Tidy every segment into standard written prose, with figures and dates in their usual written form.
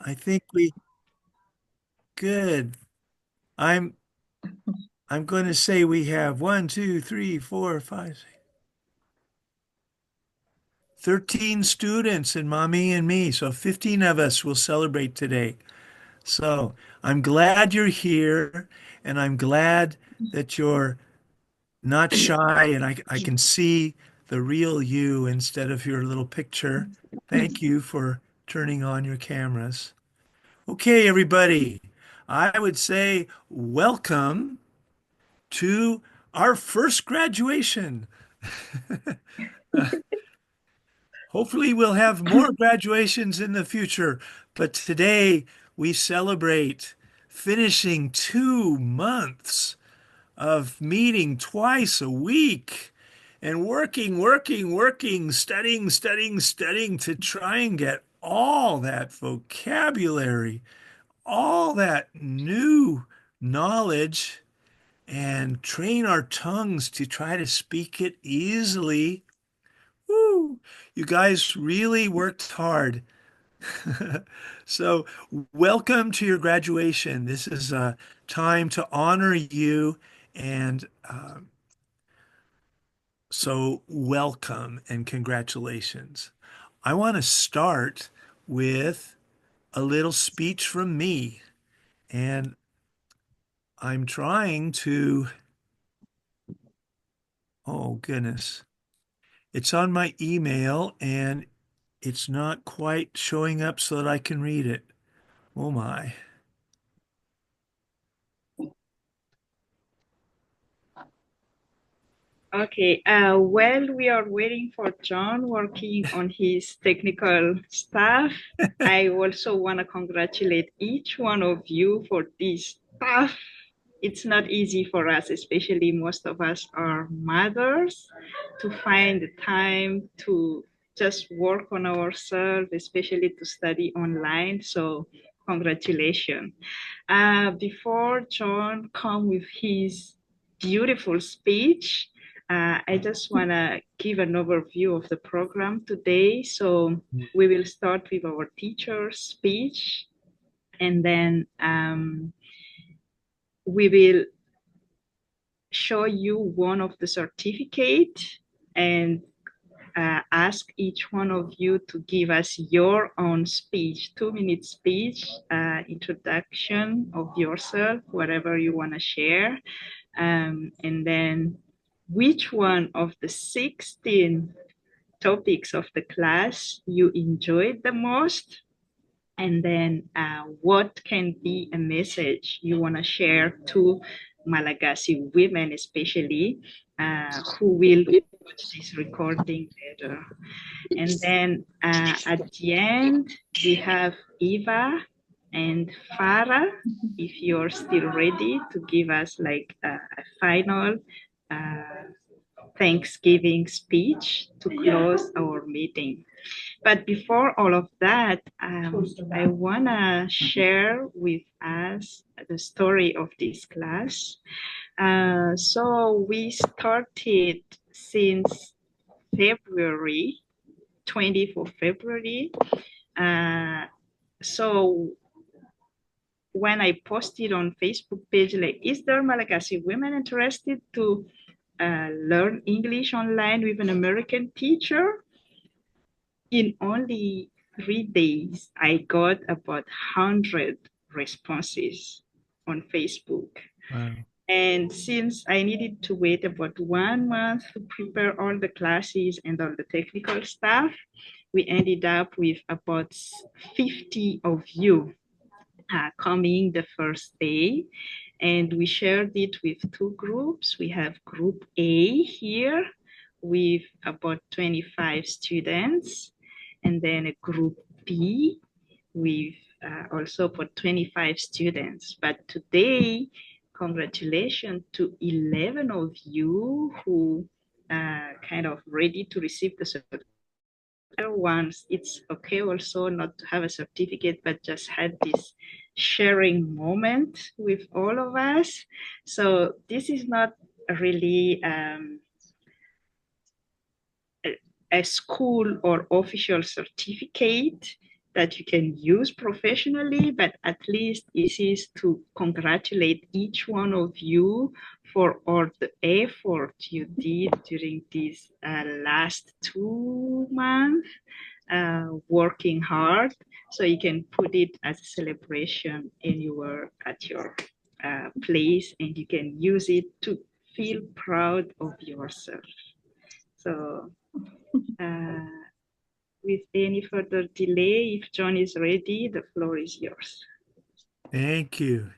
I think we good. I'm I'm going to say we have 13 students and mommy and me. So 15 of us will celebrate today. So I'm glad you're here and I'm glad that you're not shy and I can see the real you instead of your little picture. Thank you for turning on your cameras. Okay, everybody, I would say welcome to our first graduation. Hopefully, we'll have more graduations in the future, but today we celebrate finishing 2 months of meeting twice a week and working, studying to try and get all that vocabulary, all that new knowledge, and train our tongues to try to speak it easily. Woo! You guys really worked hard. So, welcome to your graduation. This is a time to honor you, and so welcome and congratulations. I want to start with a little speech from me, and I'm trying to, oh goodness, it's on my email and it's not quite showing up so that I can read it. Oh my. Okay, while we are waiting for John working on his technical stuff, I also want to congratulate each one of you for this stuff. It's not easy for us, especially most of us are mothers, to find the time to just work on ourselves, especially to study online. So congratulations. Before John come with his beautiful speech, I just want to give an overview of the program today. So we will start with our teacher's speech, and then we will show you one of the certificate and ask each one of you to give us your own speech, 2 minute speech, introduction of yourself, whatever you want to share. And then which one of the 16 topics of the class you enjoyed the most, and then what can be a message you want to share to Malagasy women, especially who will watch this recording later. And then at the end, we have Eva and Farah, if you're still ready to give us like a final uh, Thanksgiving speech to close our meeting. But before all of that, I want to share with us the story of this class. So we started since February, 20th of February. So when I posted on Facebook page, like, is there Malagasy women interested to learn English online with an American teacher? In only 3 days, I got about 100 responses on Facebook. Wow. And since I needed to wait about 1 month to prepare all the classes and all the technical stuff, we ended up with about 50 of you coming the first day. And we shared it with 2 groups. We have group A here with about 25 students, and then a group B with also for 25 students. But today, congratulations to 11 of you who kind of ready to receive the certificate. Ones, it's okay also not to have a certificate, but just had this sharing moment with all of us. So this is not really a school or official certificate. that you can use professionally, but at least this is to congratulate each one of you for all the effort you did during these last 2 months, working hard. So you can put it as a celebration anywhere at your place, and you can use it to feel proud of yourself. So, uh, with any further delay, if John is ready, the floor is yours. Thank you.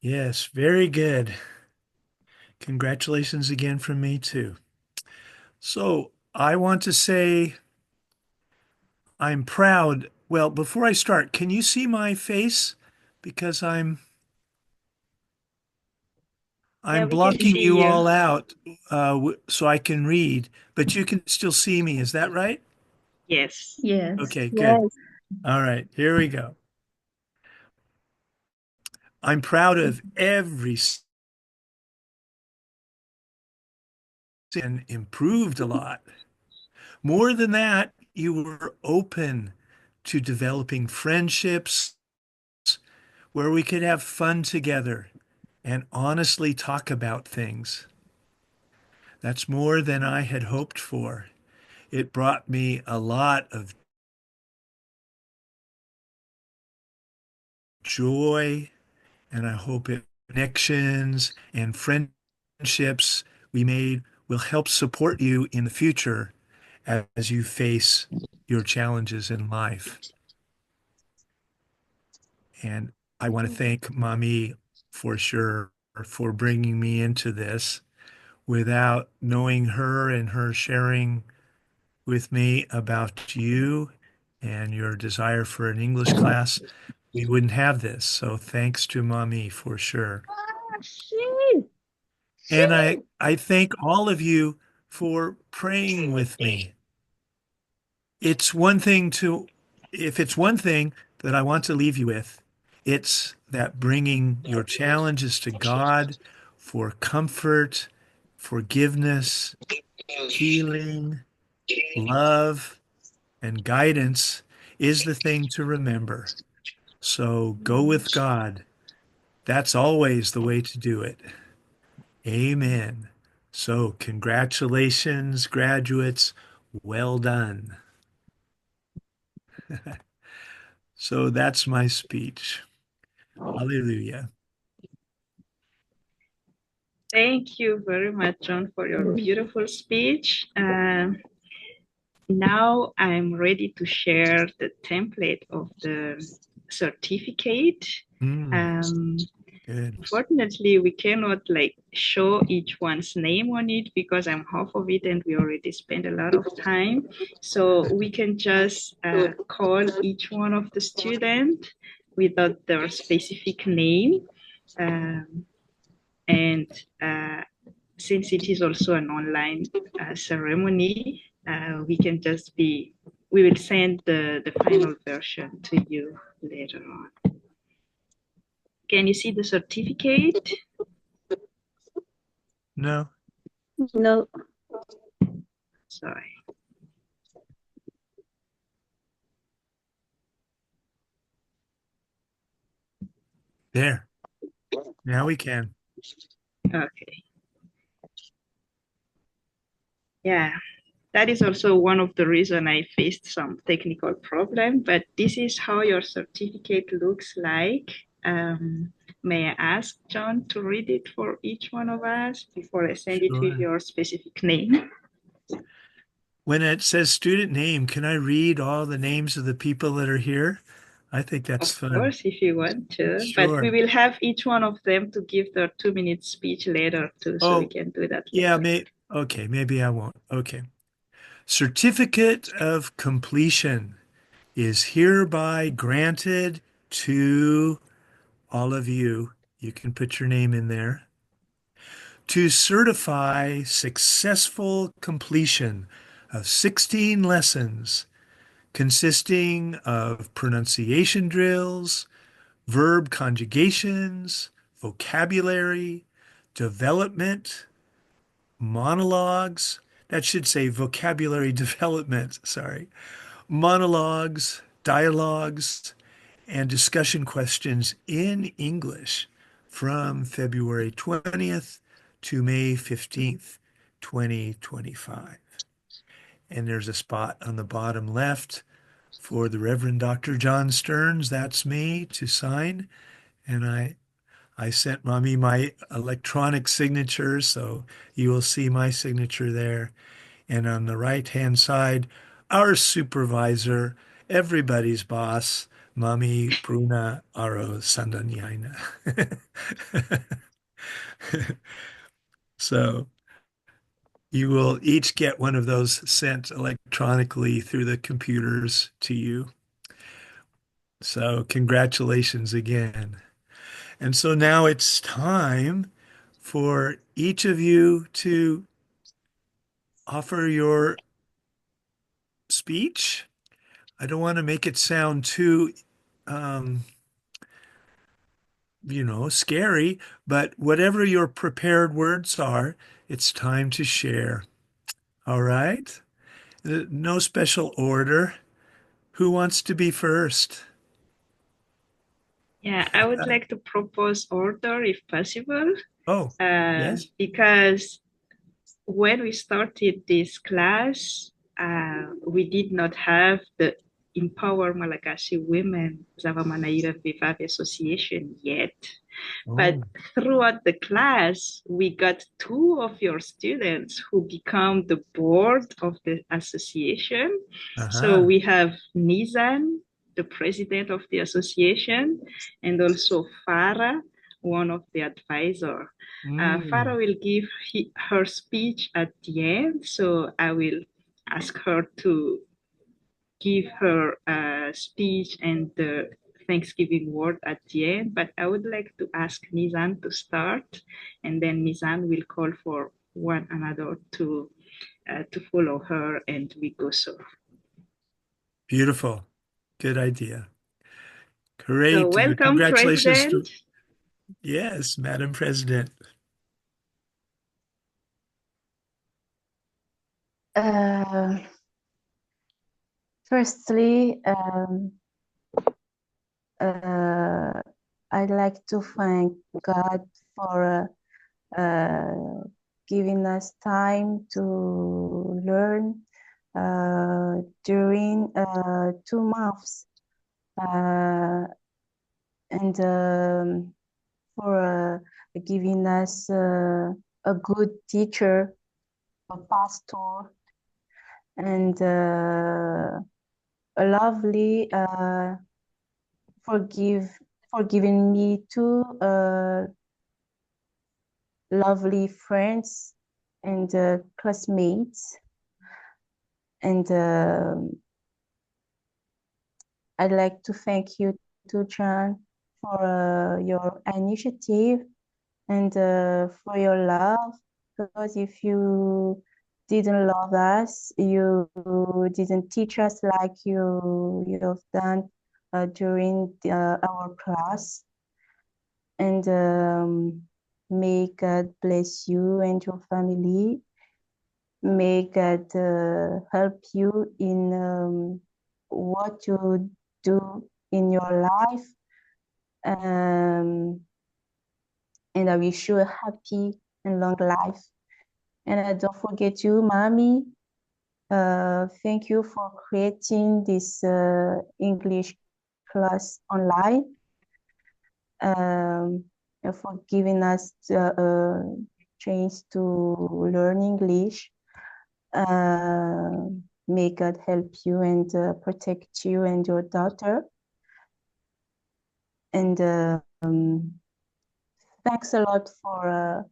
Yes, very good. Congratulations again from me too. So I want to say I'm proud. Well, before I start, can you see my face? Because Yeah, I'm we can blocking see you you. all out so I can read, but you can still see me. Is that right? Yes. Yes. Okay, good. Yes. All right, here we go. I'm proud of every sin improved a lot. More than that, you were open to developing friendships where we could have fun together and honestly talk about things. That's more than I had hoped for. It brought me a lot of joy, and I hope it connections and friendships we made will help support you in the future as you face your challenges in life. And I want to thank Mommy for sure for bringing me into this. Without knowing her and her sharing with me about you and your desire for an English class, we wouldn't have this. So thanks to Mommy for sure. Ah, shit. And Shit. I thank all of you for praying with me. It's one thing to, if it's one thing that I want to leave you with, it's that bringing your challenges to God for comfort, forgiveness, healing, love, and guidance is the thing to remember. So go with God. That's always the way to do it. Amen. So congratulations, graduates. Well done. So that's my speech. Hallelujah. Thank you very much, John, for your beautiful speech. Now I'm ready to share the template of the certificate. Mm, Um, good. Unfortunately, we cannot like show each one's name on it because I'm half of it and we already spent a lot of time. So we can just call each one of the student without their specific name. Um, and since it is also an online ceremony, we will send the final version to you later on. Can you see the certificate? No, No. Sorry. there. Now we can. Okay. Yeah, that is also one of the reasons I faced some technical problem, but this is how your certificate looks like. May I ask John to read it for each one of us before I send it with Sure. your specific name? When it says student name, can I read all the names of the people that are here? I think that's Of fun. course, if you want to, but we Sure. will have each one of them to give their 2 minute speech later too, so we Oh, can do that yeah, later. okay, maybe I won't. Okay. Certificate of completion is hereby granted to all of you. You can put your name in there. To certify successful completion of 16 lessons consisting of pronunciation drills, verb conjugations, vocabulary, development, monologues. That should say vocabulary development, sorry. monologues, dialogues, and discussion questions in English from February 20th to May 15th, 2025. And there's a spot on the bottom left for the Reverend Dr. John Stearns, that's me, to sign. And I sent Mommy my electronic signature, so you will see my signature there. And on the right-hand side, our supervisor, everybody's boss, Mommy Bruna Aro Sandanyaina. So you will each get one of those sent electronically through the computers to you. So congratulations again. And so now it's time for each of you to offer your speech. I don't want to make it sound too, um, scary, but whatever your prepared words are, it's time to share. All right? No special order. Who wants to be first? Yeah, I would like to propose order if possible, Oh, yes. because when we started this class, we did not have the Empower Malagasy Women Zavamanaira Vivave Association yet. But Oh, throughout the class, we got two of your students who become the board of the association. So uh-huh. we have Nizan, the president of the association, and also Farah, one of the advisor. Farah Mm, will give her speech at the end, so I will ask her to give her speech and the Thanksgiving word at the end, but I would like to ask Nizan to start, and then Nizan will call for one another to follow her, and we go so. beautiful. Good idea. So Great. welcome, Congratulations President. to, yes, Madam President. Uh, Firstly, uh, I'd like to thank God for giving us time to learn during 2 months, and for giving us a good teacher, a pastor, and a lovely for giving me two lovely friends and classmates. And I'd like to thank you too, John, for your initiative and for your love. Because if you didn't love us, you didn't teach us like you have done during our class. And may God bless you and your family. May God help you in what you do in your life. And I wish you a happy and long life. And don't forget you, Mommy. Thank you for creating this English class online, and for giving us the chance to learn English. May God help you and protect you and your daughter. And thanks a lot for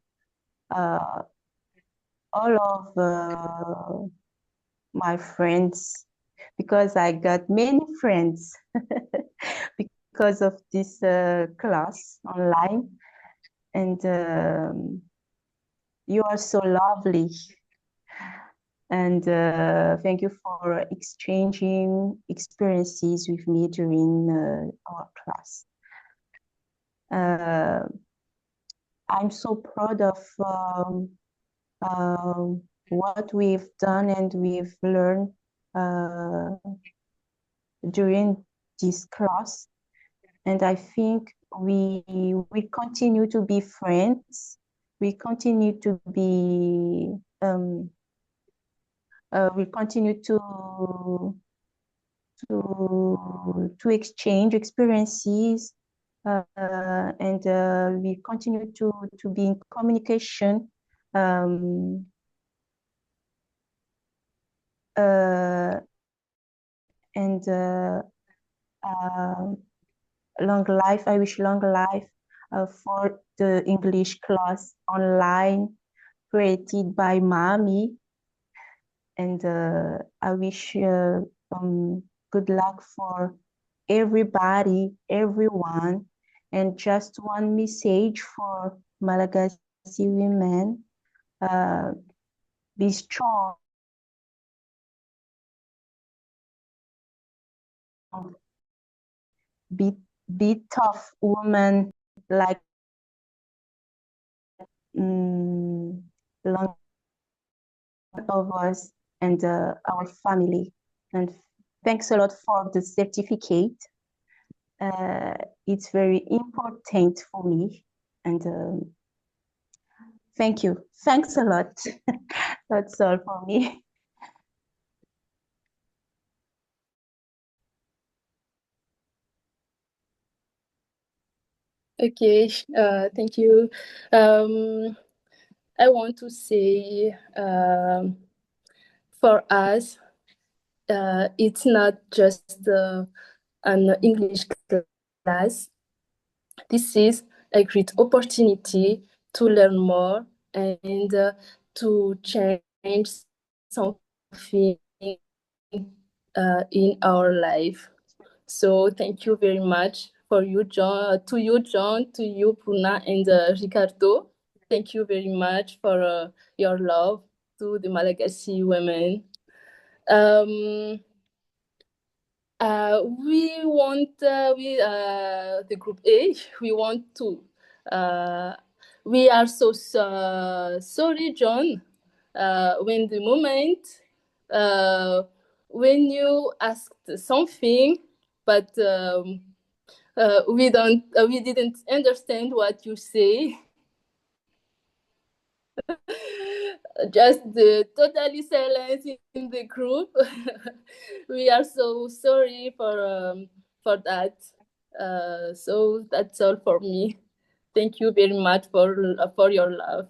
all of my friends, because I got many friends because of this class online. And you are so lovely. And thank you for exchanging experiences with me during our class. I'm so proud of what we've done and we've learned during this class, and I think we continue to be friends. We continue to be we continue to exchange experiences, and we continue to be in communication. Um, and long life. I wish long life for the English class online created by Mommy, and I wish good luck for everybody, everyone, and just one message for Malagasy women: be strong, be be tough woman like long of us and our family. And thanks a lot for the certificate. It's very important for me. And thank you. Thanks a lot. That's all for me. Okay, thank you. I want to say for us, it's not just an English class. This is a great opportunity to learn more and to change something in our life. So thank you very much for you, John, to you, Puna, and Ricardo. Thank you very much for your love to the Malagasy women. We want the group A. We want to. We are so sorry, John. When the moment when you asked something, but we didn't understand what you say. Just the totally silence in the group. We are so sorry for that. So that's all for me. Thank you very much for your love.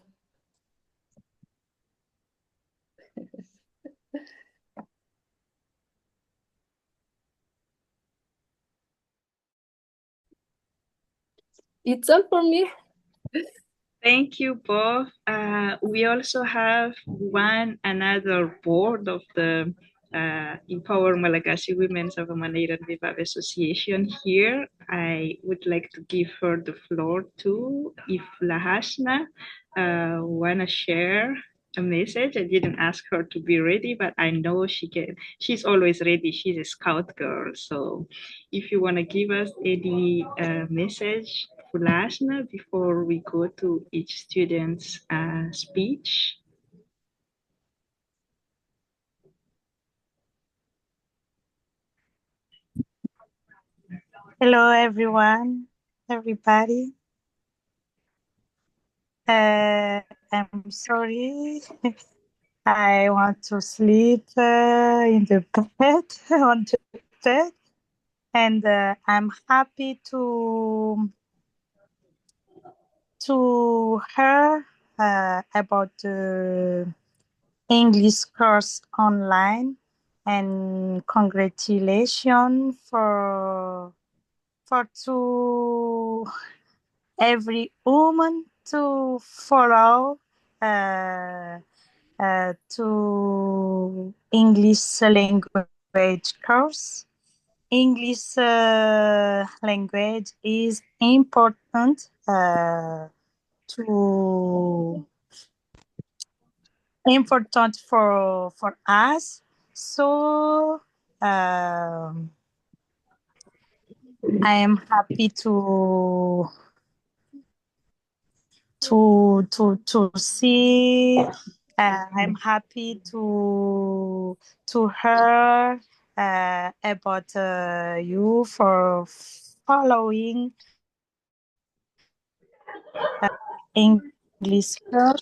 It's all for me. Thank you both. We also have another board of the Empower Malagasy Women of a Maneira Viva Association here. I would like to give her the floor to if Lahashna wanna share a message. I didn't ask her to be ready, but I know she can. She's always ready. She's a scout girl. So if you wanna give us any message, Fulashna, before we go to each student's speech. Hello, everyone, everybody. I'm sorry. I want to sleep in the bed, on the bed, and I'm happy to hear about the English course online, and congratulations for to every woman to follow to English language course. English language is important to for us. So I am happy to see. I'm happy to hear about you for following English course.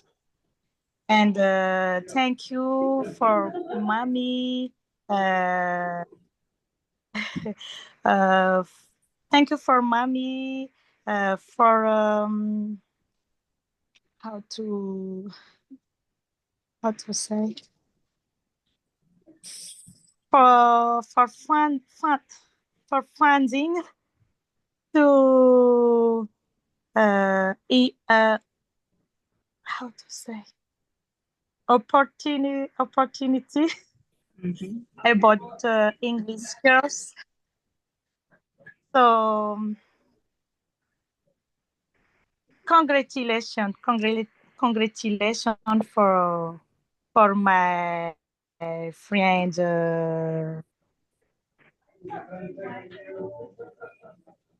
And thank you for mommy. Uh, uh, thank you for mommy. For how to say for for funding to how to say opportunity Mhm. about English course. So congratulations for my friend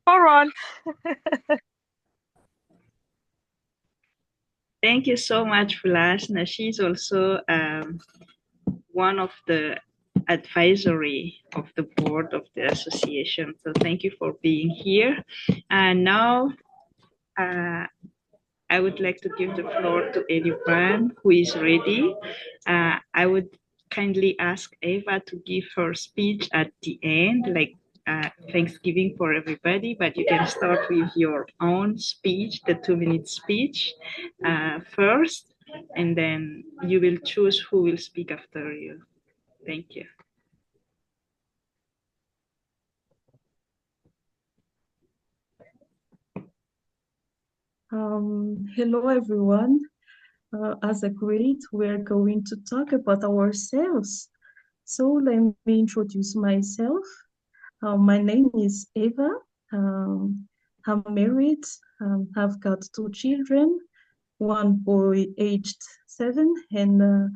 for all. Thank you so much, Vlashna. She's also one of the advisory of the board of the association. So thank you for being here. And now I would like to give the floor to anyone who is ready. I would kindly ask Eva to give her speech at the end, like Thanksgiving for everybody, but you can start with your own speech, the 2-minute speech first, and then you will choose who will speak after you. Thank you. Hello, everyone. As agreed, we're going to talk about ourselves. So let me introduce myself. My name is Eva. I'm married. I've got 2 children, one boy aged 7 and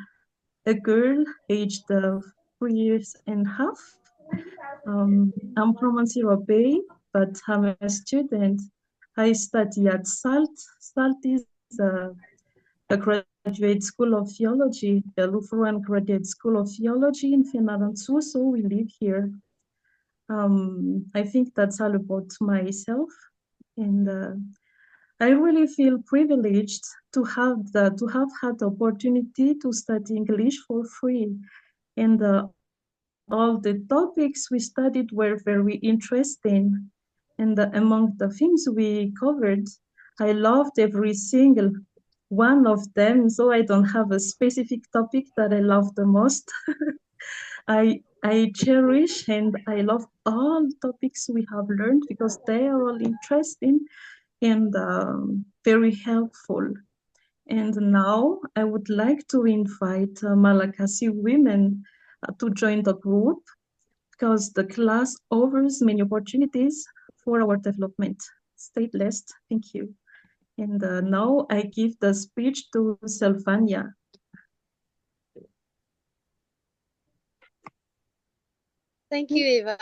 a girl aged 3 years and a half. I'm from Montreal Bay, but I'm a student. I study at SALT. SALT is a graduate school of theology, the Lutheran Graduate School of Theology in fianarana, so we live here. I think that's all about myself, and I really feel privileged to have had the opportunity to study English for free, and all the topics we studied were very interesting. And among the things we covered, I loved every single one of them. So I don't have a specific topic that I love the most. I cherish and I love all topics we have learned because they are all interesting and very helpful. And now I would like to invite Malagasy women to join the group because the class offers many opportunities for our development. Stay blessed. Thank you. And now I give the speech to Sylvania. Thank you, Eva.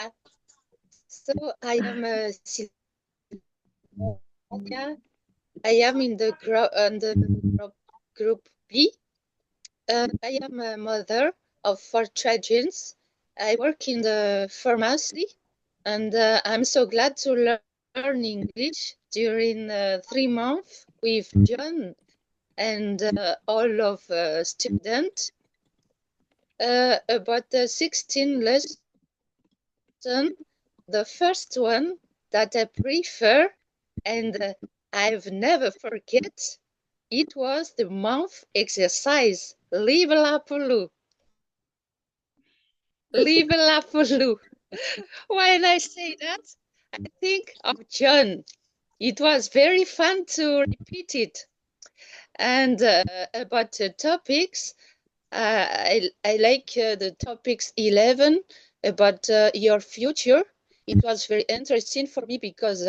So I am Sylvania. I am in the group B. I am a mother of 4 children. I work in the pharmacy, and I'm so glad to learn English during 3 months with John and all of students. About 16 lessons. The first one that I prefer and I've never forget, it was the mouth exercise. Live la poulou. Live la poulou. When I say that, I think of John. It was very fun to repeat it. And about the topics, I like the topics 11 about your future. It was very interesting for me because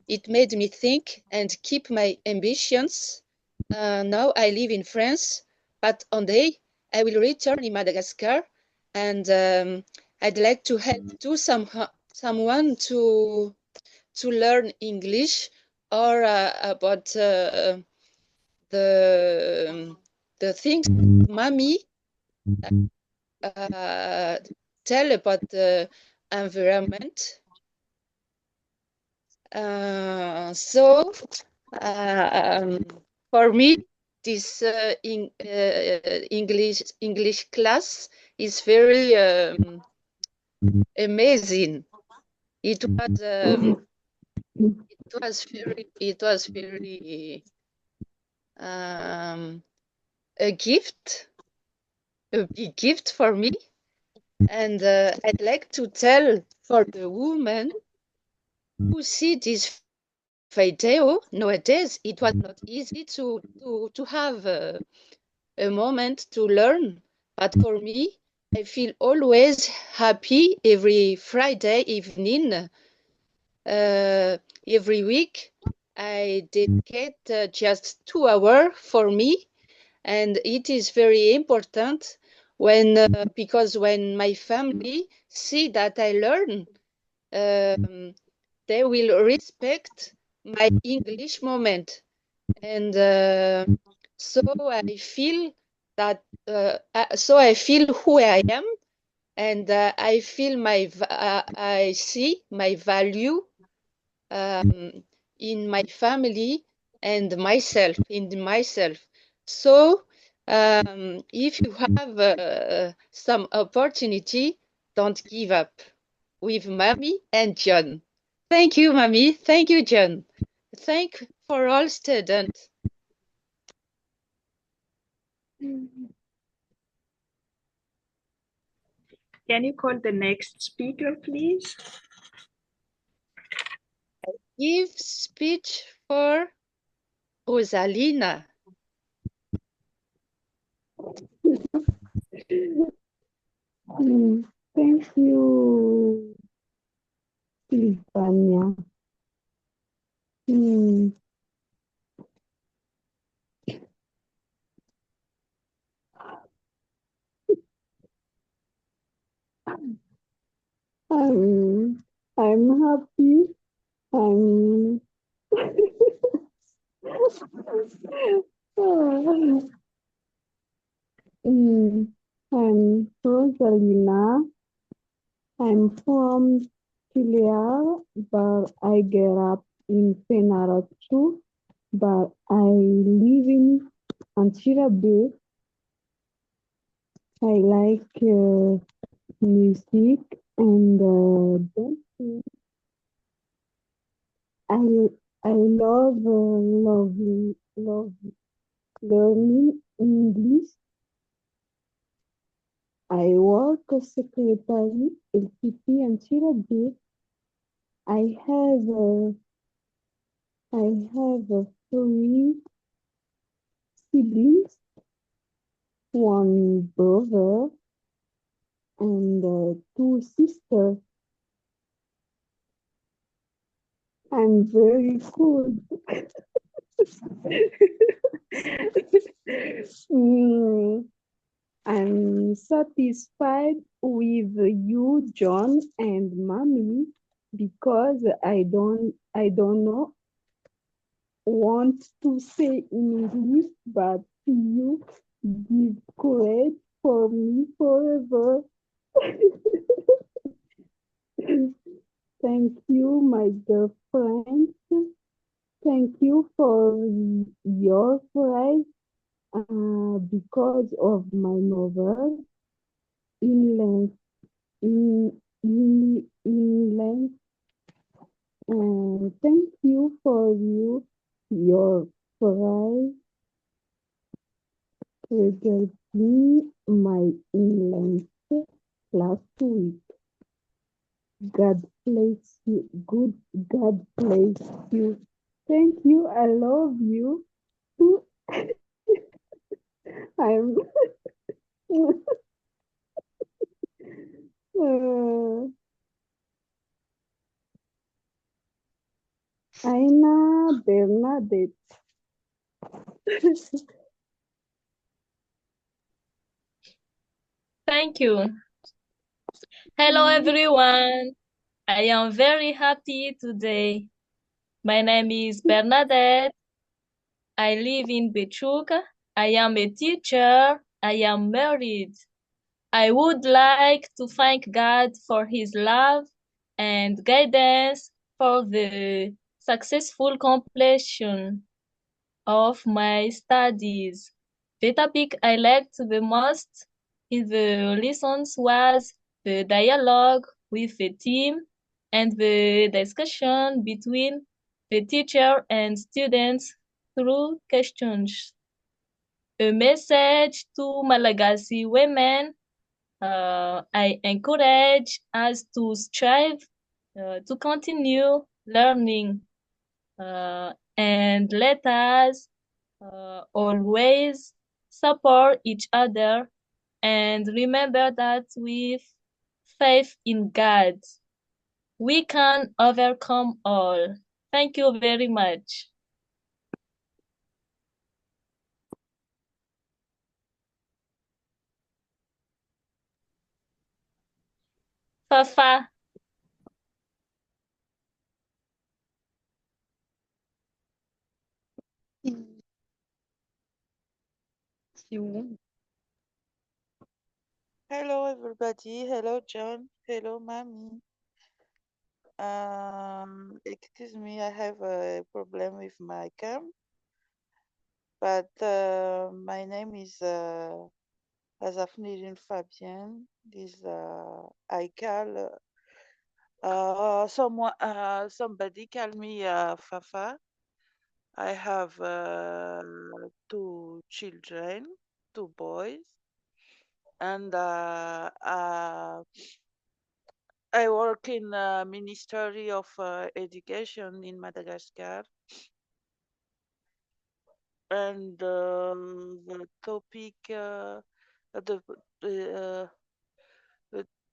it made me think and keep my ambitions. Now I live in France, but one day I will return in Madagascar, and I'd like to help someone to learn English or about the things mommy tell about the environment. For me, this English class is very amazing. It was very a gift, a big gift for me. And I'd like to tell for the women who see this video nowadays, it was not easy to have a moment to learn. But for me, I feel always happy every Friday evening. Every week, I dedicate just 2 hours for me, and it is very important when because when my family see that I learn, they will respect my English moment, and so I feel that so I feel who I am, and I feel I see my value in my family and myself, in myself. So if you have some opportunity, don't give up with Mommy and John. Thank you, Mommy. Thank you, John. Thank for all students. Can you call the next speaker, please? Give speech for Rosalina. Thank you, Silvania. I'm happy. I'm I'm Rosalina. I'm from Chile, but I grew up in Penara too. But I live in Antira Bay. I like music and dancing. I I love learning English. I work as secretary LPP and Chirabi. I have three siblings, one brother and two sisters. I'm very good. I'm satisfied with you, John and Mommy, because I don't know want to say in English, but you give courage for me forever. Thank you, my girlfriend. Thank you for your prize because of my novel, Inland, Inland. And thank you for your prize regarding my Inland last week. God bless you. Good God bless you. Thank you. I love you. I'm Aina Bernadette. Thank you. Hello, everyone. I am very happy today. My name is Bernadette. I live in Bechuca. I am a teacher. I am married. I would like to thank God for His love and guidance for the successful completion of my studies. The topic I liked the most in the lessons was the dialogue with the team and the discussion between the teacher and students through questions. A message to Malagasy women. I encourage us to strive to continue learning and let us always support each other and remember that with faith in God, we can overcome all. Thank you very much. Fafa. Hello, everybody. Hello, John. Hello, Mommy. Excuse me, I have a problem with my cam, but my name is Azafnidin Fabian. This I call somebody call me Fafa. I have two children, two boys, and I work in Ministry of Education in Madagascar, and the topic the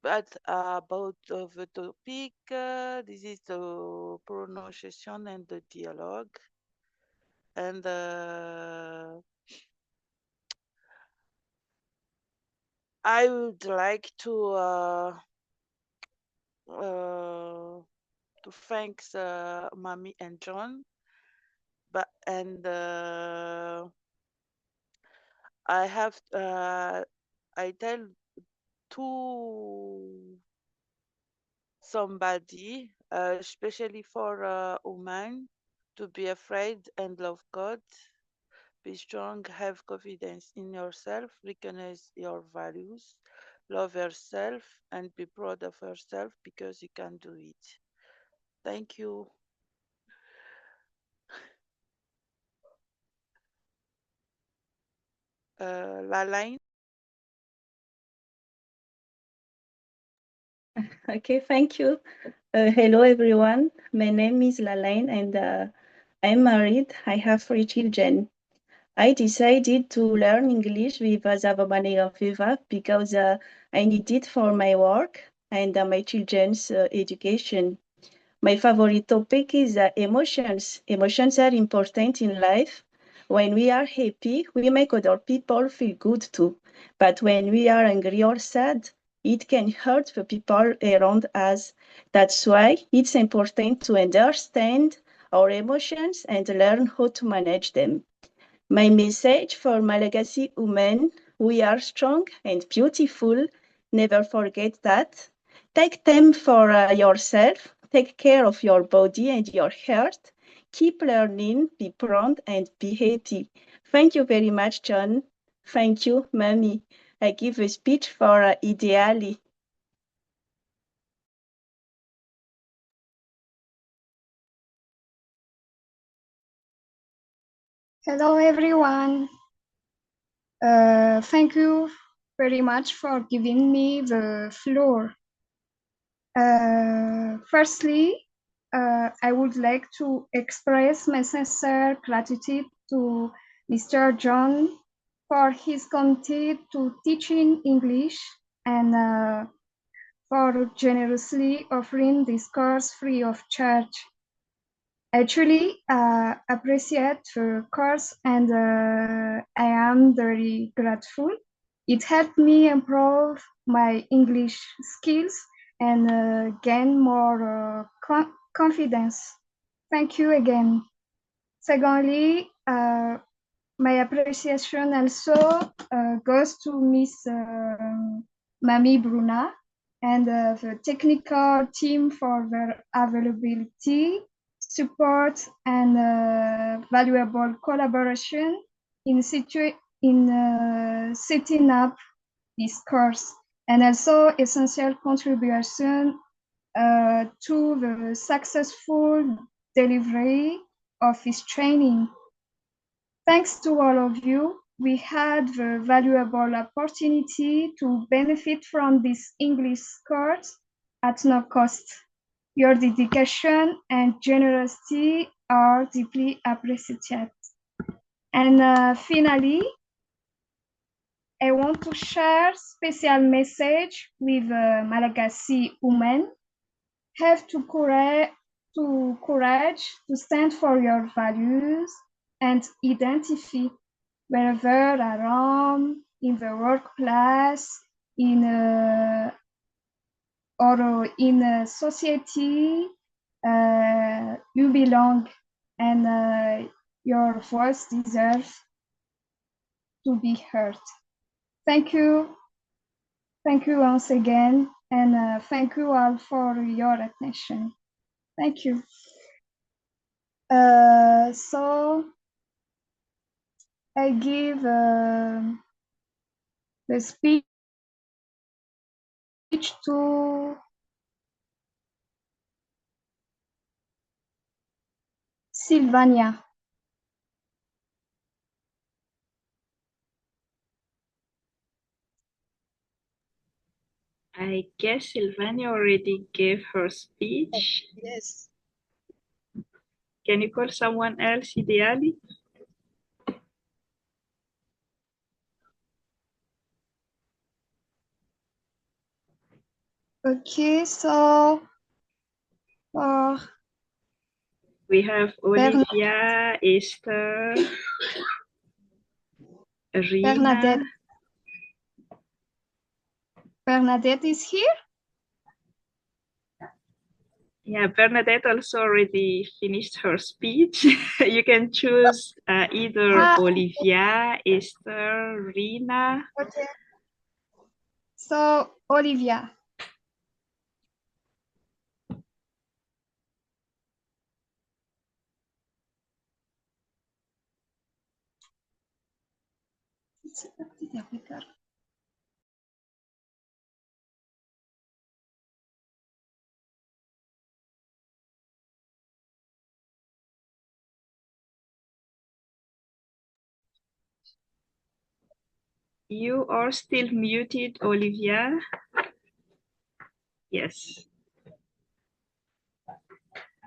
but about the topic this is the pronunciation and the dialogue, and I would like to thank Mommy and John, but and I have I tell to somebody, especially for women, to be afraid and love God. Be strong, have confidence in yourself, recognize your values, love yourself, and be proud of yourself because you can do it. Thank you. La line. Okay, thank you. Hello, everyone. My name is Lalaine, and I'm married. I have 3 children. I decided to learn English with Zavamane Viva because I need it for my work and my children's education. My favorite topic is emotions. Emotions are important in life. When we are happy, we make other people feel good too. But when we are angry or sad, it can hurt the people around us. That's why it's important to understand our emotions and learn how to manage them. My message for Malagasy women, we are strong and beautiful. Never forget that. Take time for yourself. Take care of your body and your heart. Keep learning, be proud, and be happy. Thank you very much, John. Thank you, Mommy. I give a speech for Ideali. Hello, everyone. Thank you very much for giving me the floor. Firstly, I would like to express my sincere gratitude to Mr. John for his commitment to teaching English and for generously offering this course free of charge. I truly appreciate the course and I am very grateful. It helped me improve my English skills and gain more confidence. Thank you again. Secondly, my appreciation also goes to Miss Mami Bruna, and the technical team for their availability, support, and valuable collaboration in setting up this course, and also essential contribution to the successful delivery of this training. Thanks to all of you, we had the valuable opportunity to benefit from this English course at no cost. Your dedication and generosity are deeply appreciated. And finally, I want to share special message with Malagasy women. Have to courage to stand for your values and identity wherever around in the workplace, or in a society. You belong, and your voice deserves to be heard. Thank you once again, and thank you all for your attention. Thank you. So I give the speech to Sylvania. I guess Sylvania already gave her speech. Yes. Can you call someone else, ideally? Okay, so we have Olivia, Esther, Rina. Bernadette is here? Yeah, Bernadette also already finished her speech. You can choose either Olivia, Esther, Rina. Okay. So, Olivia. You are still muted, Olivia. Yes.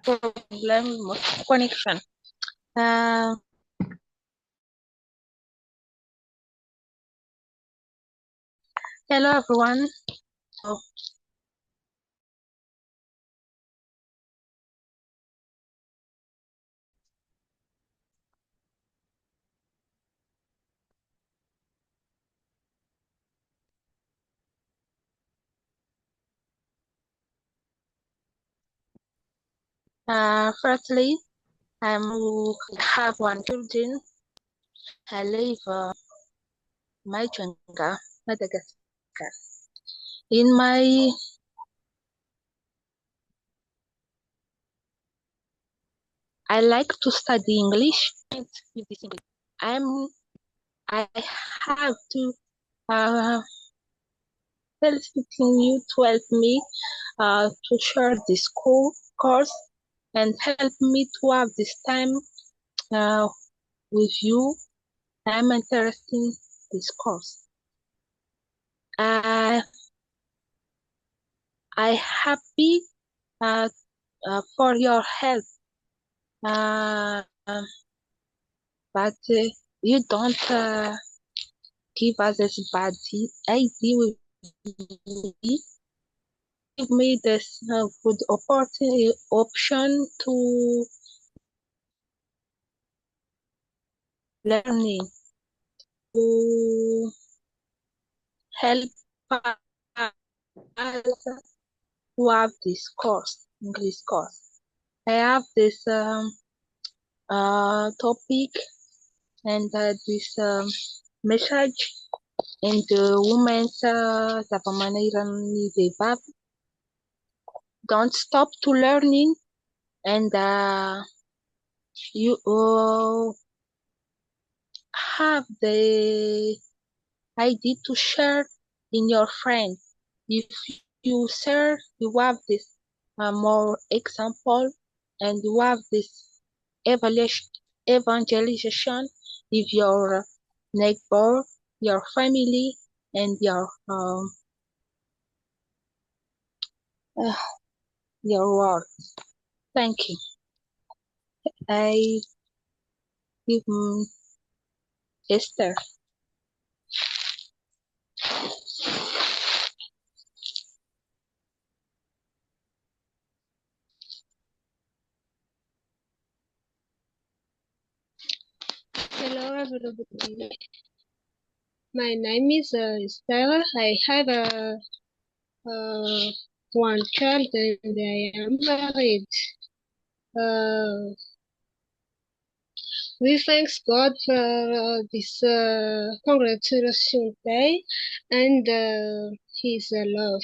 Problem with connection. Hello everyone. Firstly, I have one children. I live Maichanga, Madagascar. In my I like to study English. With this English, I have to soliciting you to help me to share this course and help me to have this time with you. I'm interested in this course. I happy for your help, but you don't give us this bad idea with me. Give me this good option to learning, to help us to have this course, English course. I have this topic and this message and women's zava-manairan'ny vehivavy don't stop to learning, and you have the idea to share in your friends. If you share, you have this more example, and you have this evangelization with your neighbor, your family, and your world. Thank you. I give Esther. Hello, everybody. My name is Esther. I have one child and I am married. We thank God for this congratulation day and His love.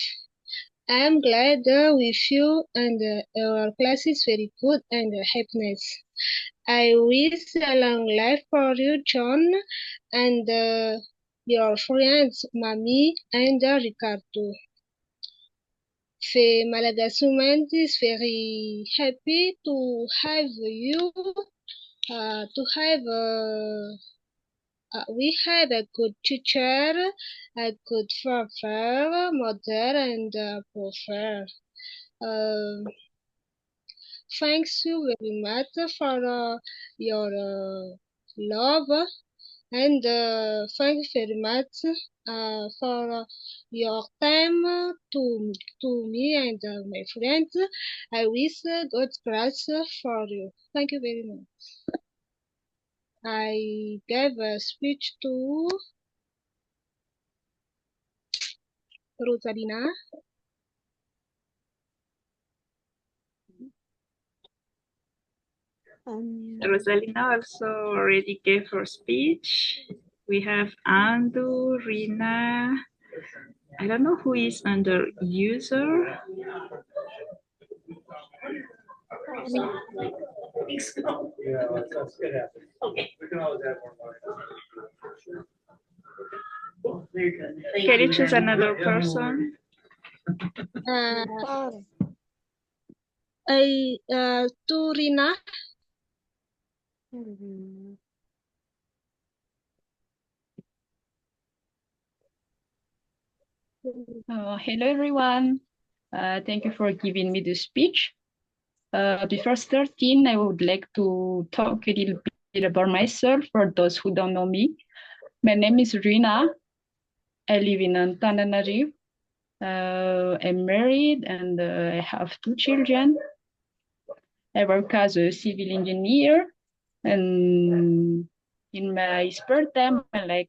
I am glad with you, and our class is very good and happiness. I wish a long life for you, John, and your friends, Mommy and Ricardo. The Malagasy woman is very happy to have you, to have we had a good teacher, a good father, mother, and brother. Thanks you very much for your love, and thank you very much for your time to me and my friends. I wish God's grace for you. Thank you very much. I gave a speech to Rosalina. Rosalina also already gave her speech. We have Andu, Rina. I don't know who is under user. Can you choose another person? To Rina. Hello, everyone. Thank you for giving me the speech. Before starting, I would like to talk a little bit about myself for those who don't know me. My name is Rina. I live in Antananarivo. I'm married and I have 2 children. I work as a civil engineer, and in my spare time, I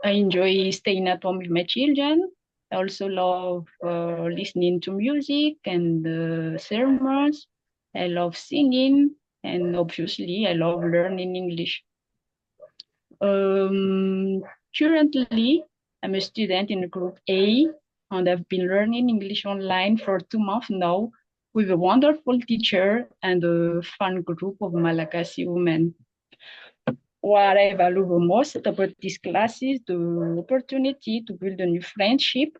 enjoy staying at home with my children. I also love listening to music and sermons. I love singing, and obviously I love learning English. Currently, I'm a student in group A, and I've been learning English online for 2 months now with a wonderful teacher and a fun group of Malagasy women. What I value the most about this class is the opportunity to build a new friendship,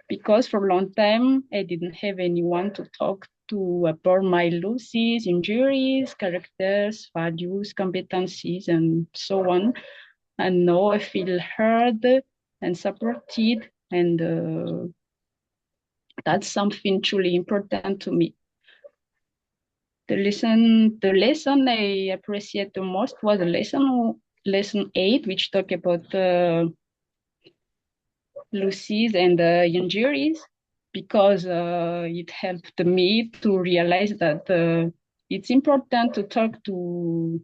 because for a long time I didn't have anyone to talk to about my losses, injuries, characters, values, competencies, and so on. And now I feel heard and supported, and that's something truly important to me. The lesson I appreciate the most was lesson 8, which talked about losses and injuries, because it helped me to realize that it's important to talk to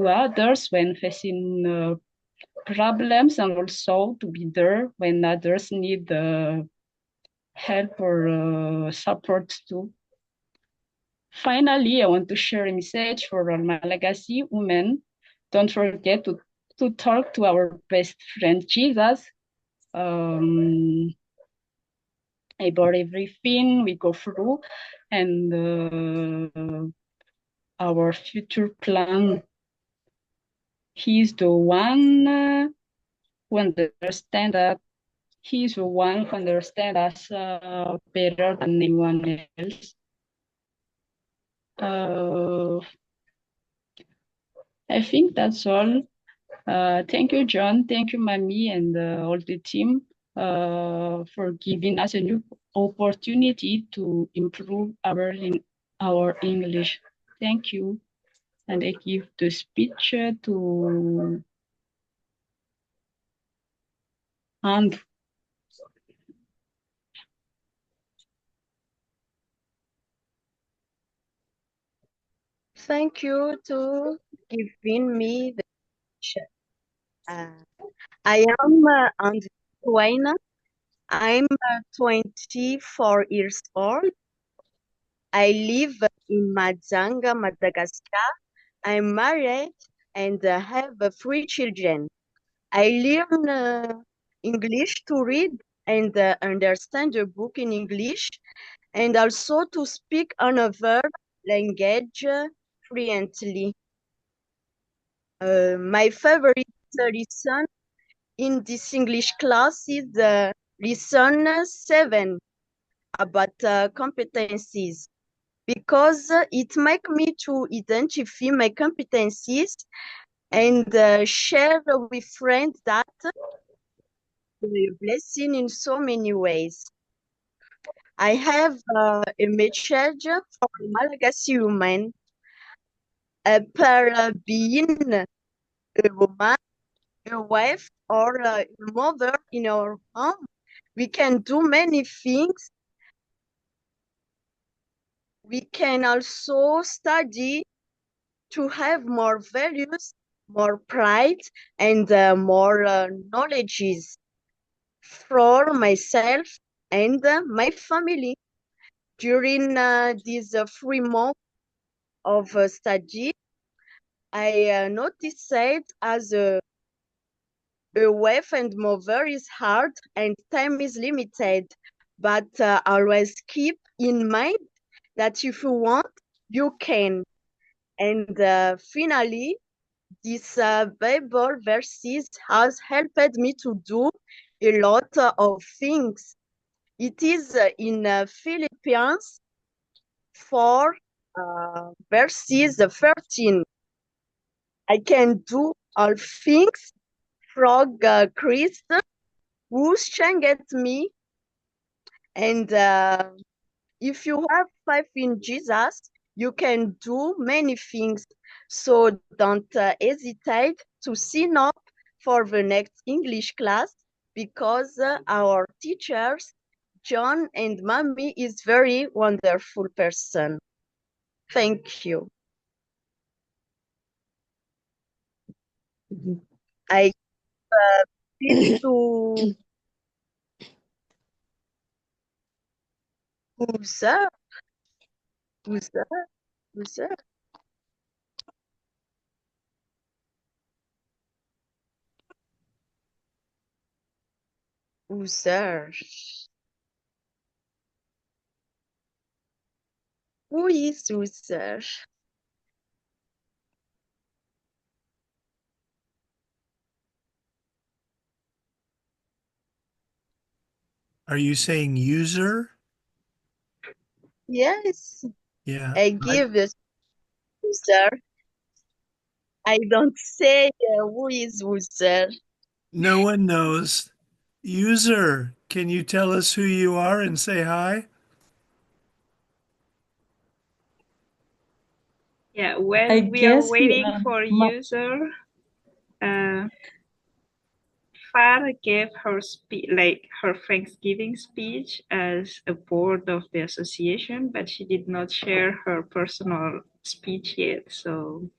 others when facing problems, and also to be there when others need help or support too. Finally, I want to share a message for all Malagasy women. Don't forget to to talk to our best friend Jesus about everything we go through and our future plan. He's the one who understands that. He's the one who understands us better than anyone else. I think that's all. Thank you, John. Thank you, Mami, and all the team for giving us a new opportunity to improve our English. Thank you. And I give the speech to Andrew. Thank you to giving me the chance. I am Andrew. I'm 24 years old. I live in Mazanga, Madagascar. I'm married and have three children. I learn English to read and understand a book in English, and also to speak another language fluently. My favorite lesson in this English class is lesson 7 about competencies, because it makes me to identify my competencies and share with friends that a blessing in so many ways. I have a message for Malagasy women. Per being a woman, a wife, or a mother in our home, we can do many things. We can also study to have more values, more pride, and more knowledges for myself and my family. During these 3 months of study, I noticed as a wife and mother is hard and time is limited, but always keep in mind that if you want, you can. And finally, this Bible verses has helped me to do a lot of things. It is in Philippians 4, verses 13. I can do all things through Christ who strengthens me. And if you have faith in Jesus, you can do many things. So don't hesitate to sign up for the next English class, because our teachers, John and Mommy, is very wonderful person. Thank you. I speak to Uza, Uza, Uza. Uzer. Who is Uzer? Are you saying user? Yes, Yeah. I give the user. I don't say who is user. No one knows. User, can you tell us who you are and say hi? Yeah, I when we are guess waiting for user, Farah gave her her Thanksgiving speech as a board of the association, but she did not share her personal speech yet. So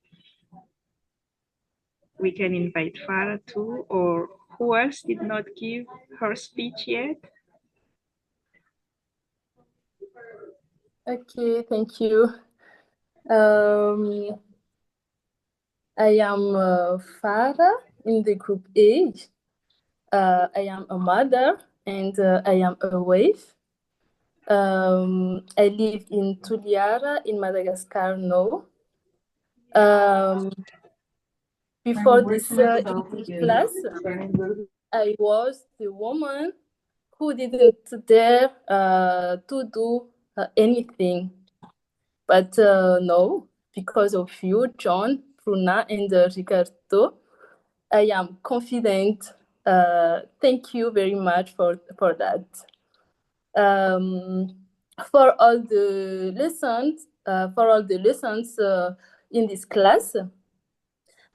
we can invite Farah too, or who else did not give her speech yet? Okay, thank you. I am Farah in the group A. I am a mother and I am a wife. I live in Tuliara in Madagascar now. Before this English class, I was the woman who didn't dare to do anything. But no, because of you, John, Bruna, and Ricardo, I am confident. Thank you very much for that. For all the lessons in this class,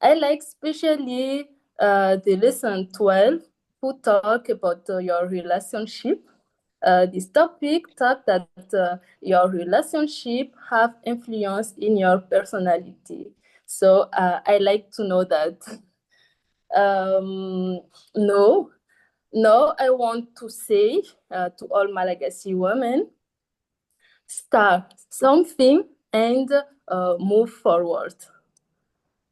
I like especially the lesson 12, who talk about your relationship. This topic talk that your relationship have influence in your personality. So I like to know that. No, I want to say to all Malagasy women, start something and move forward.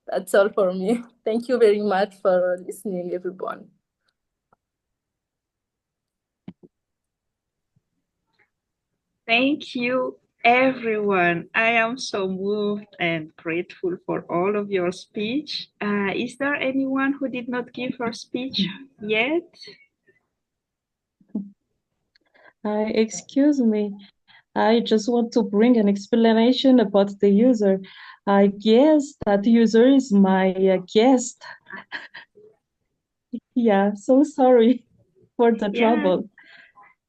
That's all for me. Thank you very much for listening, everyone. Thank you, everyone. I am so moved and grateful for all of your speech. Is there anyone who did not give her speech yet? Excuse me. I just want to bring an explanation about the user. I guess that user is my guest. Yeah, so sorry for the trouble.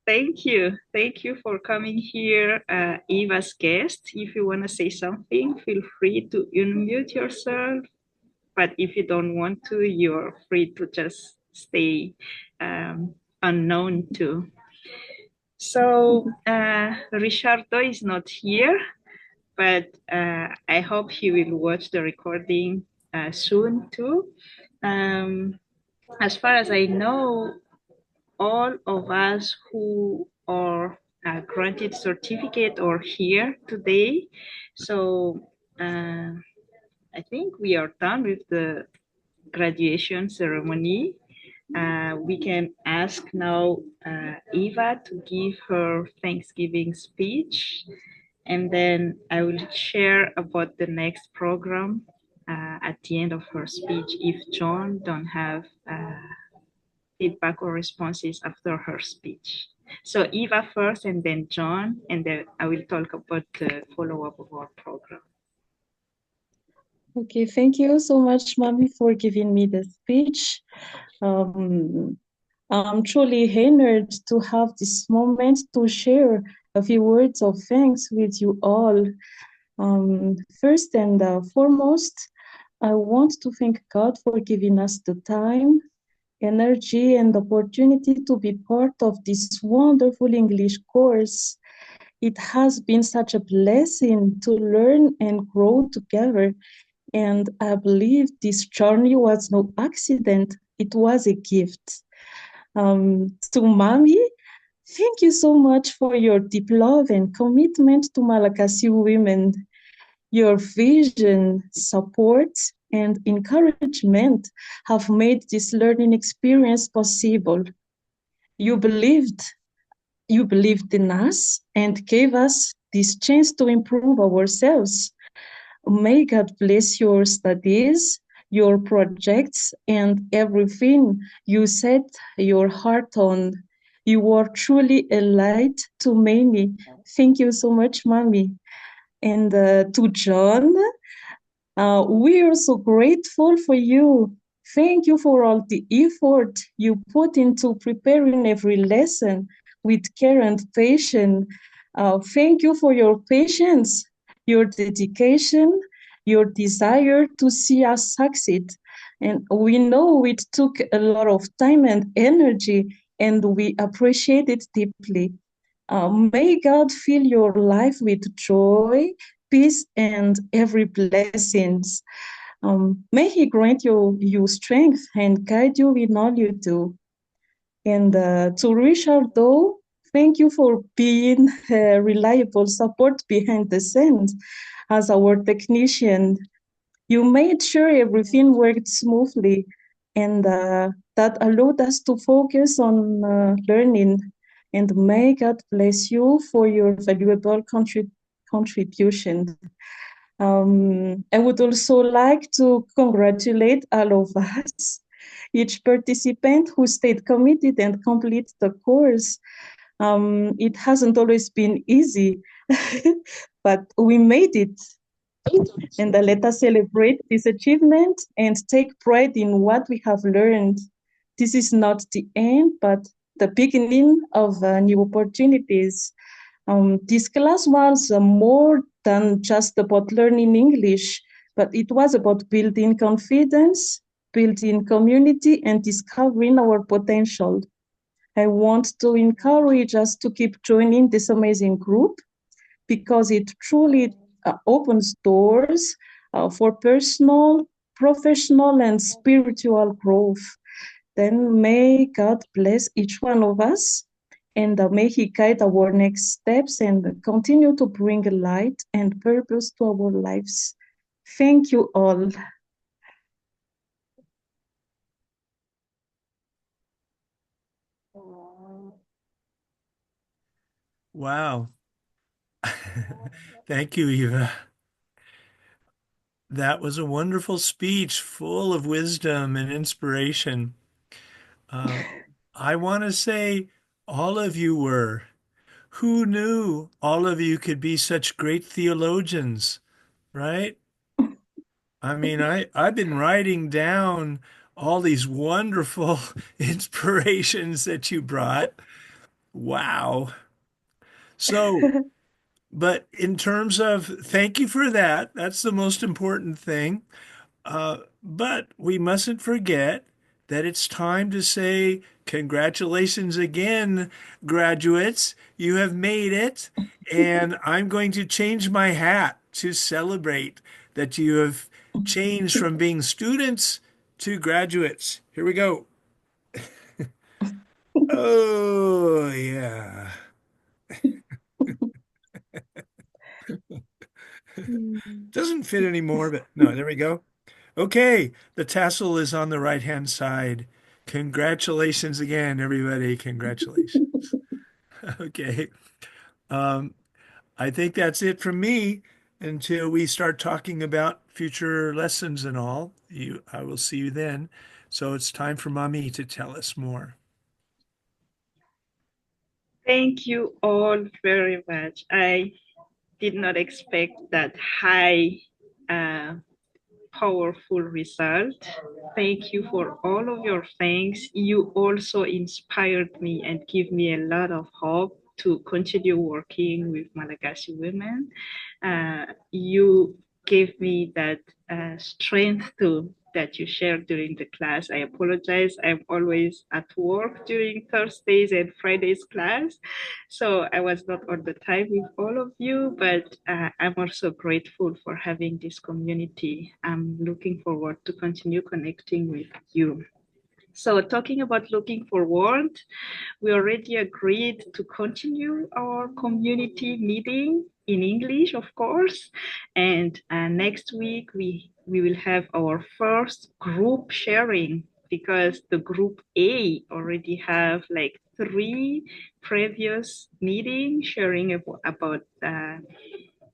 Thank you. Thank you for coming here, Eva's guest. If you want to say something, feel free to unmute yourself. But if you don't want to, you're free to just stay unknown too. So Richardo is not here, but I hope he will watch the recording soon too. As far as I know, all of us who are granted certificate are here today. So I think we are done with the graduation ceremony. We can ask now Eva to give her Thanksgiving speech, and then I will share about the next program at the end of her speech if John don't have feedback or responses after her speech. So Eva first and then John, and then I will talk about the follow-up of our program. Okay, thank you so much, Mommy, for giving me the speech. I'm truly honored to have this moment to share a few words of thanks with you all. First and foremost, I want to thank God for giving us the time, energy, and opportunity to be part of this wonderful English course. It has been such a blessing to learn and grow together. And I believe this journey was no accident, it was a gift. To Mommy, thank you so much for your deep love and commitment to Malagasy women. Your vision, support, and encouragement have made this learning experience possible. You believed in us and gave us this chance to improve ourselves. May God bless your studies, your projects, and everything you set your heart on. You are truly a light to many. Thank you so much, Mommy. And to John, we are so grateful for you. Thank you for all the effort you put into preparing every lesson with care and patience. Thank you for your patience, your dedication, your desire to see us succeed. And we know it took a lot of time and energy, and we appreciate it deeply. May God fill your life with joy, peace, and every blessings. May He grant you strength and guide you in all you do. And to Richard, though, thank you for being a reliable support behind the scenes as our technician. You made sure everything worked smoothly. and that allowed us to focus on learning. And may God bless you for your valuable contribution. I would also like to congratulate all of us, each participant who stayed committed and complete the course. It hasn't always been easy, but we made it. And let us celebrate this achievement and take pride in what we have learned. This is not the end, but the beginning of new opportunities. This class was more than just about learning English, but it was about building confidence, building community, and discovering our potential. I want to encourage us to keep joining this amazing group because it truly opens doors for personal, professional, and spiritual growth. Then may God bless each one of us, and may He guide our next steps and continue to bring light and purpose to our lives. Thank you all. Wow. Thank you, Eva. That was a wonderful speech full of wisdom and inspiration. I want to say all of you were. Who knew all of you could be such great theologians, right? I mean, I've been writing down all these wonderful inspirations that you brought. Wow. So, but in terms of thank you for that, that's the most important thing. But we mustn't forget that it's time to say congratulations again, graduates. You have made it. And I'm going to change my hat to celebrate that you have changed from being students to graduates. Here we go. Oh, yeah. Doesn't fit anymore, but no, there we go. Okay, the tassel is on the right-hand side. Congratulations again, everybody. Congratulations. Okay. Um, I think that's it from me until we start talking about future lessons and all. I will see you then. So it's time for Mommy to tell us more. Thank you all very much. I did not expect that high powerful result. Thank you for all of your thanks. You also inspired me and give me a lot of hope to continue working with Malagasy women. You gave me that strength to that you shared during the class. I apologize. I'm always at work during Thursdays and Fridays class. So I was not all the time with all of you, but I'm also grateful for having this community. I'm looking forward to continue connecting with you. So talking about looking forward, we already agreed to continue our community meeting in English, of course. And next week, we will have our first group sharing because the group A already have like 3 previous meetings sharing about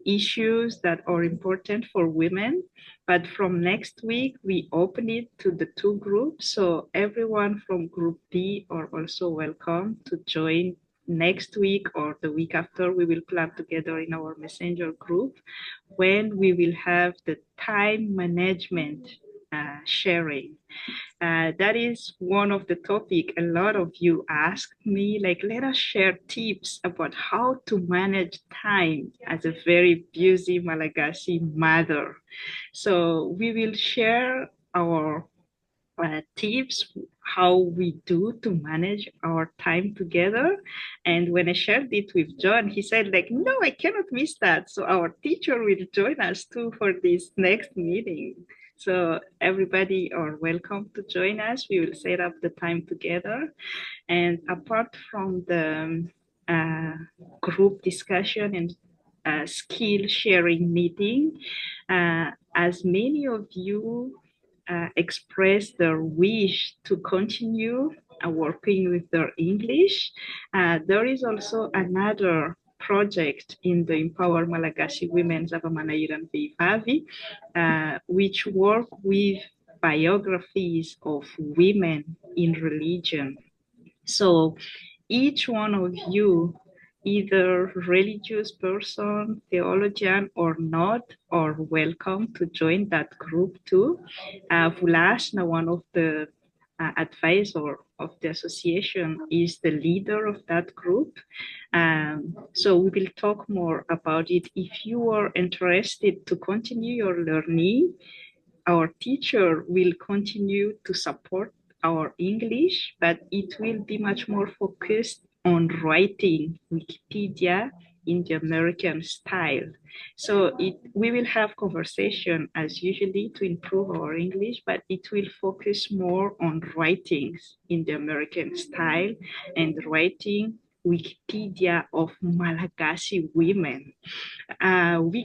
issues that are important for women. But from next week, we open it to the 2 groups. So everyone from group B are also welcome to join next week or the week after. We will plan together in our messenger group when we will have the time management sharing. That is one of the topic a lot of you asked me, like, let us share tips about how to manage time as a very busy Malagasy mother. So we will share our tips, how we do to manage our time together. And when I shared it with John, he said like, no, I cannot miss that. So our teacher will join us too for this next meeting. So everybody are welcome to join us. We will set up the time together. And apart from the group discussion and skill sharing meeting, as many of you express their wish to continue working with their English. There is also another project in the Empower Malagasy Women arahin-davitra, which work with biographies of women in religion. So each one of you, either religious person, theologian or not, are welcome to join that group too. Vulashna, one of the advisor of the association, is the leader of that group. So we will talk more about it. If you are interested to continue your learning, our teacher will continue to support our English, but it will be much more focused on writing Wikipedia in the American style. So we will have conversation as usually to improve our English, but it will focus more on writings in the American style and writing Wikipedia of Malagasy women.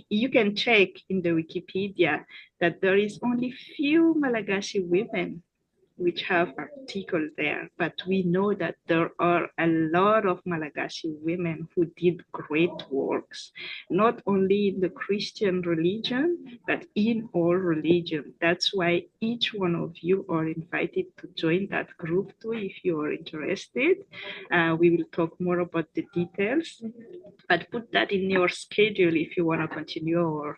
You can check in the Wikipedia that there is only few Malagasy women which have articles there, but we know that there are a lot of Malagasy women who did great works, not only in the Christian religion, but in all religion. That's why each one of you are invited to join that group too, if you are interested. We will talk more about the details, but put that in your schedule if you want to continue our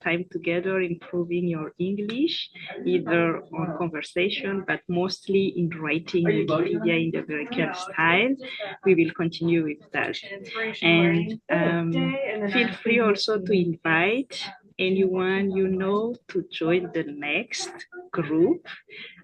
time together improving your English, either on conversation, but mostly in writing Wikipedia in the American style. We will continue with that. And feel free also to invite anyone you know to join the next group.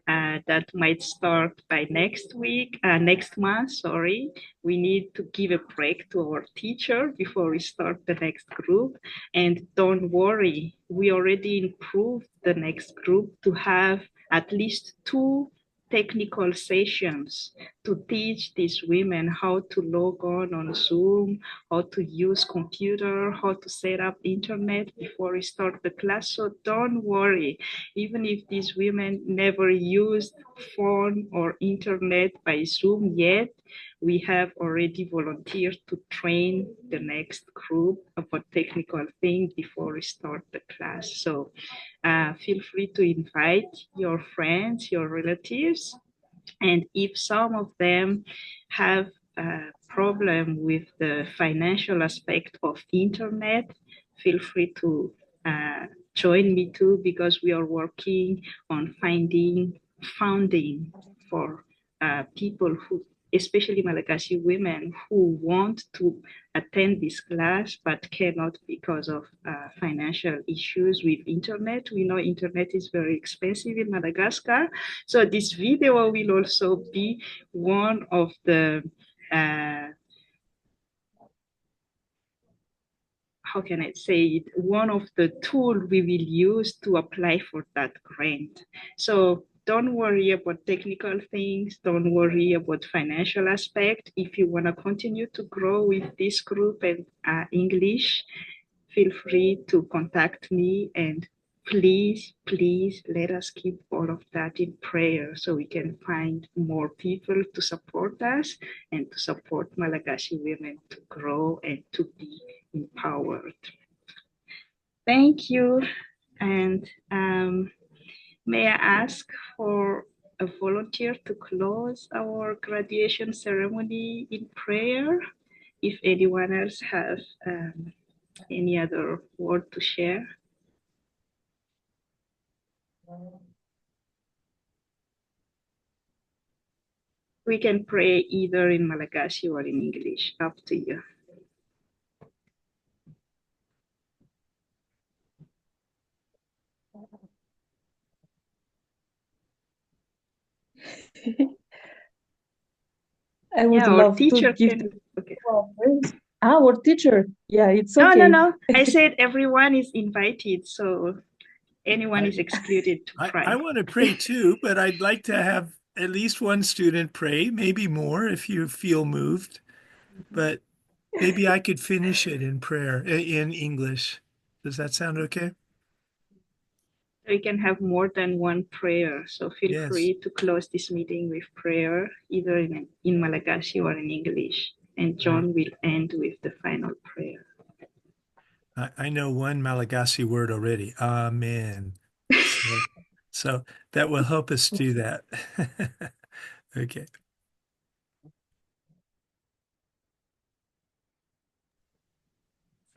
That might start by next month, sorry. We need to give a break to our teacher before we start the next group. And don't worry, we already improved the next group to have at least 2 technical sessions to teach these women how to log on Zoom, how to use computer, how to set up internet before we start the class. So don't worry, even if these women never used phone or internet by Zoom yet, we have already volunteered to train the next group about technical things before we start the class. So feel free to invite your friends, your relatives, and if some of them have a problem with the financial aspect of internet, feel free to join me too, because we are working on finding funding for people who, especially Malagasy women, who want to attend this class but cannot because of financial issues with internet. We know internet is very expensive in Madagascar. So this video will also be one of the how can I say it, one of the tools we will use to apply for that grant. So don't worry about technical things. Don't worry about financial aspect. If you want to continue to grow with this group and English, feel free to contact me, and please, please let us keep all of that in prayer so we can find more people to support us and to support Malagasy women to grow and to be empowered. Thank you. And may I ask for a volunteer to close our graduation ceremony in prayer? If anyone else has any other word to share? We can pray either in Malagasy or in English, up to you. I would love to give our teacher. Yeah, it's okay. No. I said everyone is invited, so anyone is excluded to pray. I want to pray too, but I'd like to have at least one student pray, maybe more if you feel moved. But maybe I could finish it in prayer, in English. Does that sound okay? We can have more than one prayer, so feel Yes. free to close this meeting with prayer, either in Malagasy or in English. And John will end with the final prayer. I know one Malagasy word already. Amen. So that will help us do that. Okay.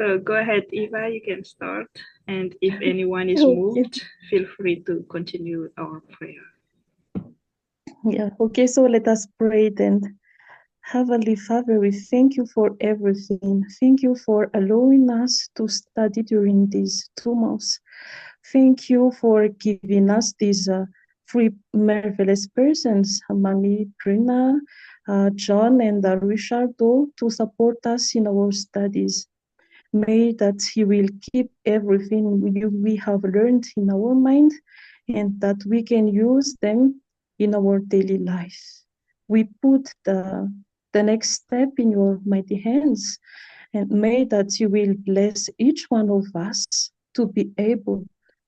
So go ahead, Eva, you can start. And if anyone is Okay. moved, feel free to continue our prayer. Yeah, okay, so let us pray then. Heavenly Father, we thank you for everything. Thank you for allowing us to study during these 2 months. Thank you for giving us these three marvelous persons, Mami, Trina, John, and Richardo, to support us in our studies. May that He will keep everything we have learned in our mind and that we can use them in our daily life. We put the next step in your mighty hands, and may that you will bless each one of us to be able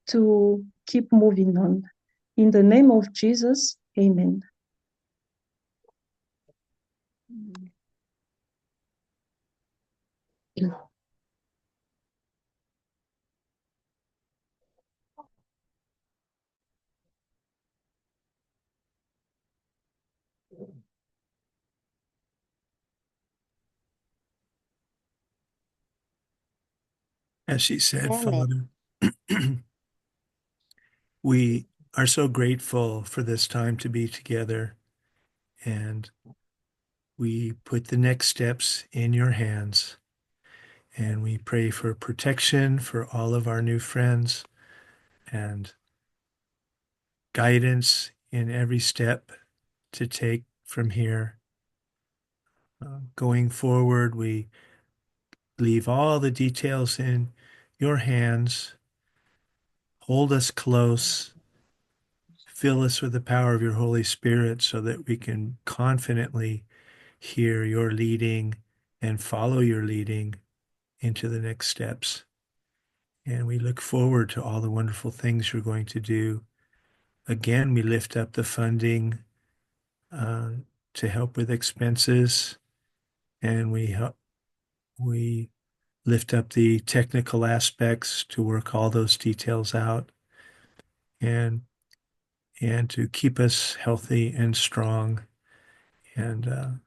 to keep moving on. In the name of Jesus, amen. As she said, Amen. Father, we are so grateful for this time to be together, and we put the next steps in your hands, and we pray for protection for all of our new friends and guidance in every step to take from here. Going forward, we leave all the details in your hands. Hold us close. Fill us with the power of your Holy Spirit so that we can confidently hear your leading and follow your leading into the next steps. And we look forward to all the wonderful things you're going to do. Again, we lift up the funding uh, to help with expenses, and we lift up the technical aspects to work all those details out, and to keep us healthy and strong, and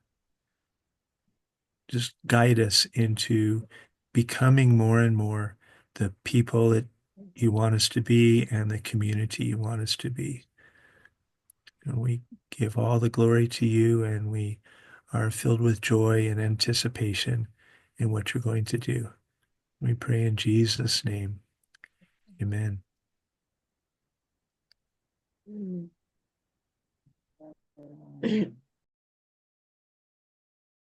just guide us into becoming more and more the people that you want us to be and the community you want us to be. And we give all the glory to you, and we are filled with joy and anticipation in what you're going to do. We pray in Jesus' name. Amen.